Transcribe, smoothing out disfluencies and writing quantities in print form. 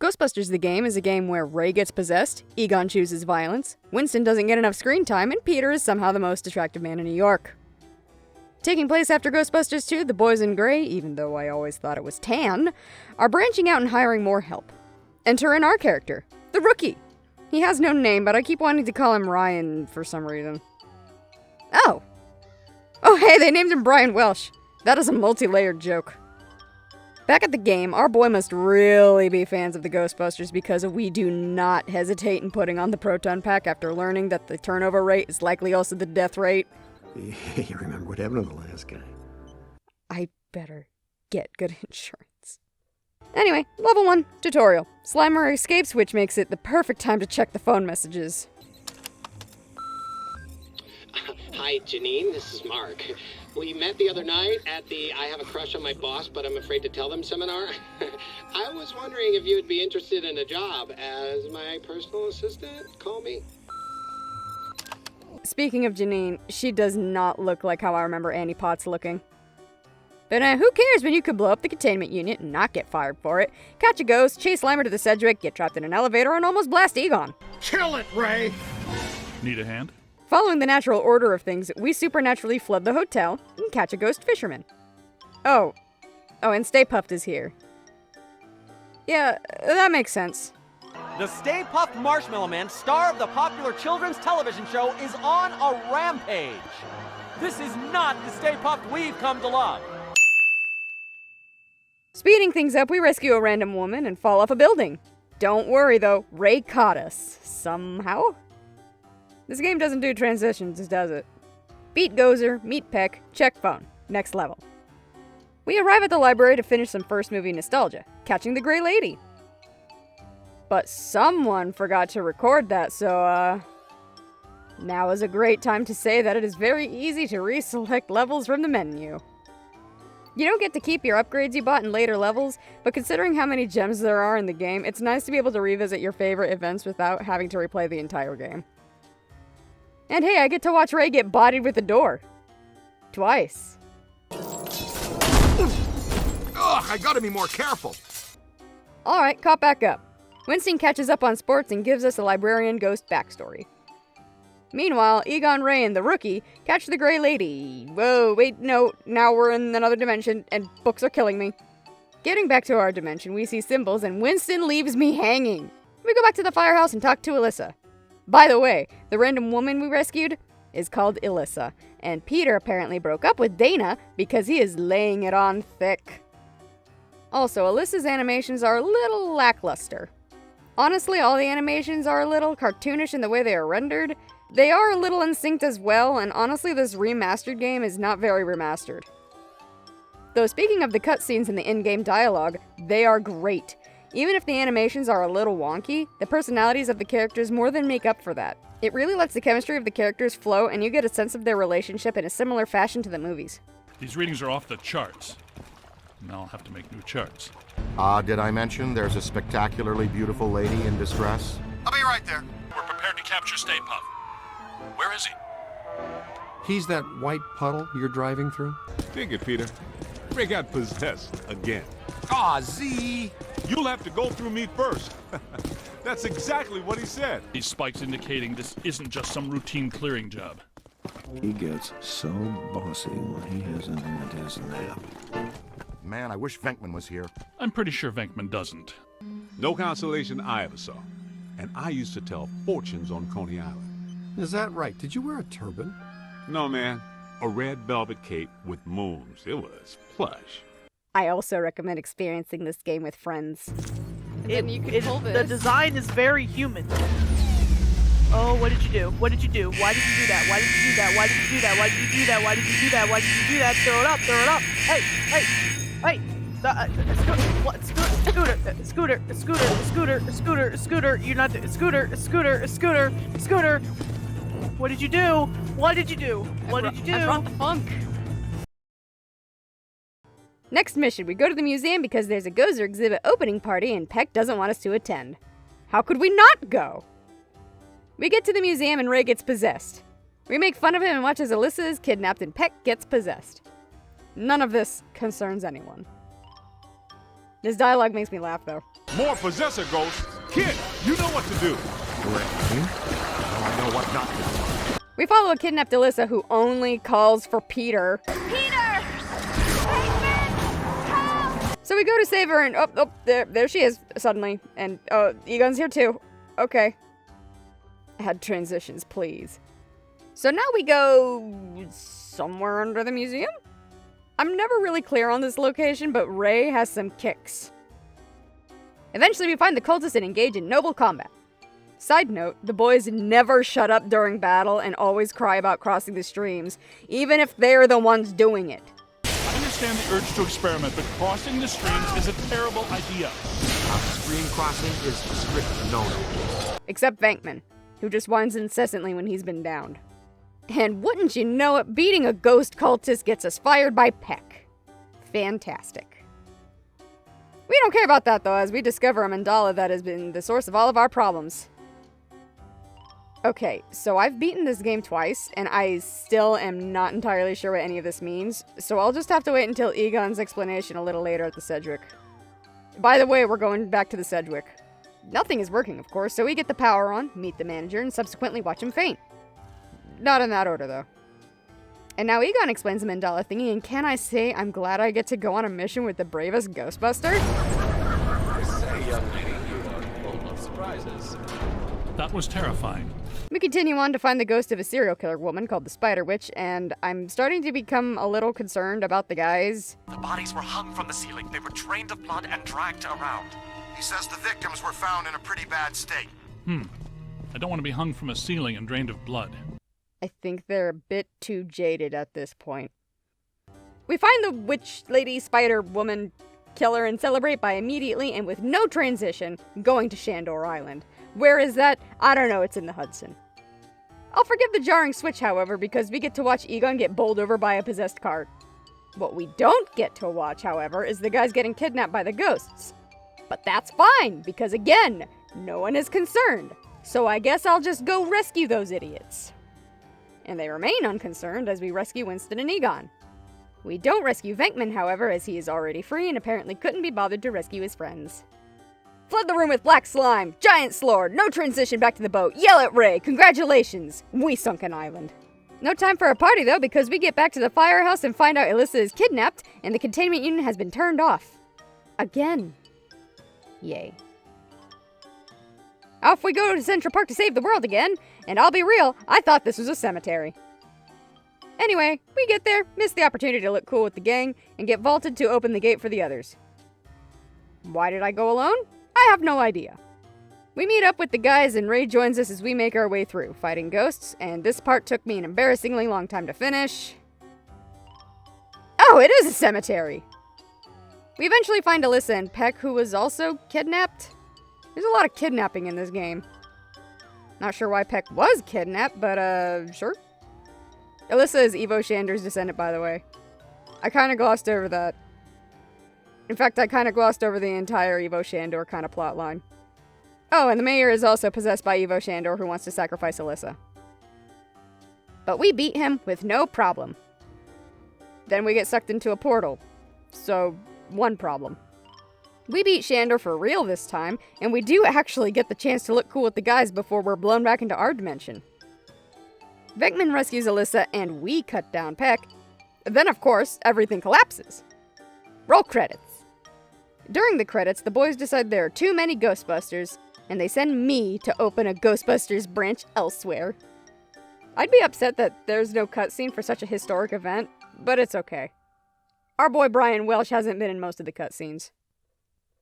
Ghostbusters the game is a game where Ray gets possessed, Egon chooses violence, Winston doesn't get enough screen time, and Peter is somehow the most attractive man in New York. Taking place after Ghostbusters 2, the boys in gray, even though I always thought it was tan, are branching out and hiring more help. Enter in our character, the Rookie. He has no name, but I keep wanting to call him Ryan for some reason. Oh, hey, they named him Brian Welsh. That is a multi-layered joke. Back at the game, our boy must really be fans of the Ghostbusters because we do not hesitate in putting on the proton pack after learning that the turnover rate is likely also the death rate. You remember what happened to the last guy? I better get good insurance. Anyway, level 1, tutorial. Slimer escapes, which makes it the perfect time to check the phone messages. Hi, Janine. This is Mark. We met the other night at the I Have a Crush on My Boss, but I'm afraid to tell them seminar. I was wondering if you would be interested in a job as my personal assistant. Call me. Speaking of Janine, she does not look like how I remember Annie Potts looking. But who cares when you could blow up the containment unit and not get fired for it, catch a ghost, chase Slimer to the Sedgwick, get trapped in an elevator, and almost blast Egon. Kill it, Ray! Need a hand? Following the natural order of things, we supernaturally flood the hotel and catch a ghost fisherman. Oh, and Stay Puft is here. Yeah, that makes sense. The Stay Puft Marshmallow Man, star of the popular children's television show, is on a rampage. This is not the Stay Puft we've come to love. Speeding things up, we rescue a random woman and fall off a building. Don't worry though, Ray caught us. Somehow? This game doesn't do transitions, does it? Beat Gozer, meet Peck, check phone. Next level. We arrive at the library to finish some first movie nostalgia, catching the Grey Lady. But someone forgot to record that, so now is a great time to say that it is very easy to reselect levels from the menu. You don't get to keep your upgrades you bought in later levels, but considering how many gems there are in the game, it's nice to be able to revisit your favorite events without having to replay the entire game. And hey, I get to watch Ray get bodied with a door. Twice. Ugh, I gotta be more careful. Alright, caught back up. Winston catches up on sports and gives us a librarian ghost backstory. Meanwhile, Egon, Ray, and the Rookie catch the Grey Lady. Whoa, wait, no, now we're in another dimension, and books are killing me. Getting back to our dimension, we see symbols, and Winston leaves me hanging. We go back to the firehouse and talk to Alyssa. By the way, the random woman we rescued is called Alyssa, and Peter apparently broke up with Dana because he is laying it on thick. Also, Alyssa's animations are a little lackluster. Honestly, all the animations are a little cartoonish in the way they are rendered. They are a little unsynced as well, and honestly, this remastered game is not very remastered. Though speaking of the cutscenes and the in-game dialogue, they are great. Even if the animations are a little wonky, the personalities of the characters more than make up for that. It really lets the chemistry of the characters flow, and you get a sense of their relationship in a similar fashion to the movies. These readings are off the charts. Now I'll have to make new charts. Did I mention there's a spectacularly beautiful lady in distress? I'll be right there. We're prepared to capture Stay Puft. Where is he? He's that white puddle you're driving through? Dig it, Peter. Ray got possessed again. Aw, Z! You'll have to go through me first. That's exactly what he said. These spikes indicating this isn't just some routine clearing job. He gets so bossy when he hasn't had his nap. Man, I wish Venkman was here. I'm pretty sure Venkman doesn't. No consolation I ever saw. And I used to tell fortunes on Coney Island. Is that right? Did you wear a turban? No, man. A red velvet cape with moons. It was plush. I also recommend experiencing this game with friends. The design is very human. Oh, what did you do? What did you do? Why did you do that? Why did you do that? Why did you do that? Why did you do that? Why did you do that? Why did you do that? Throw it up! Throw it up! Hey! Hey! Hey! Scooter! You're not Scooter! What did you do? What did you do? What did you do? I brought the funk. Next mission, we go to the museum because there's a Gozer exhibit opening party and Peck doesn't want us to attend. How could we not go? We get to the museum and Ray gets possessed. We make fun of him and watch as Alyssa is kidnapped and Peck gets possessed. None of this concerns anyone. This dialogue makes me laugh, though. More possessor ghosts. Kid, you know what to do. I know what not to do. We follow a kidnapped Alyssa who only calls for Peter. Peter! So we go to save her and there she is suddenly. And Egon's here too. Okay. Add transitions, please. So now we go somewhere under the museum? I'm never really clear on this location, but Ray has some kicks. Eventually we find the cultists and engage in noble combat. Side note, the boys never shut up during battle and always cry about crossing the streams, even if they're the ones doing it. I understand the urge to experiment, but crossing the streams is a terrible idea. Stream crossing is strict no-no. Except Venkman, who just whines incessantly when he's been downed. And wouldn't you know it, beating a ghost cultist gets us fired by Peck. Fantastic. We don't care about that though, as we discover a mandala that has been the source of all of our problems. Okay, so I've beaten this game twice, and I still am not entirely sure what any of this means, so I'll just have to wait until Egon's explanation a little later at the Sedgwick. By the way, we're going back to the Sedgwick. Nothing is working, of course, so we get the power on, meet the manager, and subsequently watch him faint. Not in that order, though. And now Egon explains the mandala thingy, and can I say I'm glad I get to go on a mission with the bravest Ghostbuster? I say, young lady, you are full of surprises. That was terrifying. We continue on to find the ghost of a serial killer woman called the Spider Witch, and I'm starting to become a little concerned about the guys. The bodies were hung from the ceiling. They were drained of blood and dragged around. He says the victims were found in a pretty bad state. I don't want to be hung from a ceiling and drained of blood. I think they're a bit too jaded at this point. We find the witch lady, spider woman, killer and celebrate by immediately and with no transition going to Shandor Island. Where is that? I don't know, it's in the Hudson. I'll forgive the jarring switch, however, because we get to watch Egon get bowled over by a possessed cart. What we don't get to watch, however, is the guys getting kidnapped by the ghosts. But that's fine, because again, no one is concerned. So I guess I'll just go rescue those idiots. And they remain unconcerned as we rescue Winston and Egon. We don't rescue Venkman, however, as he is already free and apparently couldn't be bothered to rescue his friends. Flood the room with black slime, giant slord, no transition back to the boat, yell at Ray, congratulations, we sunk an island. No time for a party though, because we get back to the firehouse and find out Alyssa is kidnapped and the containment unit has been turned off. Again. Yay. Off we go to Central Park to save the world again, and I'll be real, I thought this was a cemetery. Anyway, we get there, miss the opportunity to look cool with the gang, and get vaulted to open the gate for the others. Why did I go alone? I have no idea. We meet up with the guys and Ray joins us as we make our way through, fighting ghosts, and this part took me an embarrassingly long time to finish. Oh, it is a cemetery! We eventually find Alyssa and Peck, who was also kidnapped. There's a lot of kidnapping in this game. Not sure why Peck was kidnapped, but sure. Alyssa is Ivo Shandor's descendant, by the way. I kinda glossed over that. In fact, I kinda glossed over the entire Ivo Shandor kind of plot line. Oh, and the mayor is also possessed by Ivo Shandor, who wants to sacrifice Alyssa. But we beat him with no problem. Then we get sucked into a portal. So, one problem. We beat Shandor for real this time, and we do actually get the chance to look cool with the guys before we're blown back into our dimension. Venkman rescues Alyssa, and we cut down Peck. Then, of course, everything collapses. Roll credits. During the credits, the boys decide there are too many Ghostbusters, and they send me to open a Ghostbusters branch elsewhere. I'd be upset that there's no cutscene for such a historic event, but it's okay. Our boy Brian Welsh hasn't been in most of the cutscenes.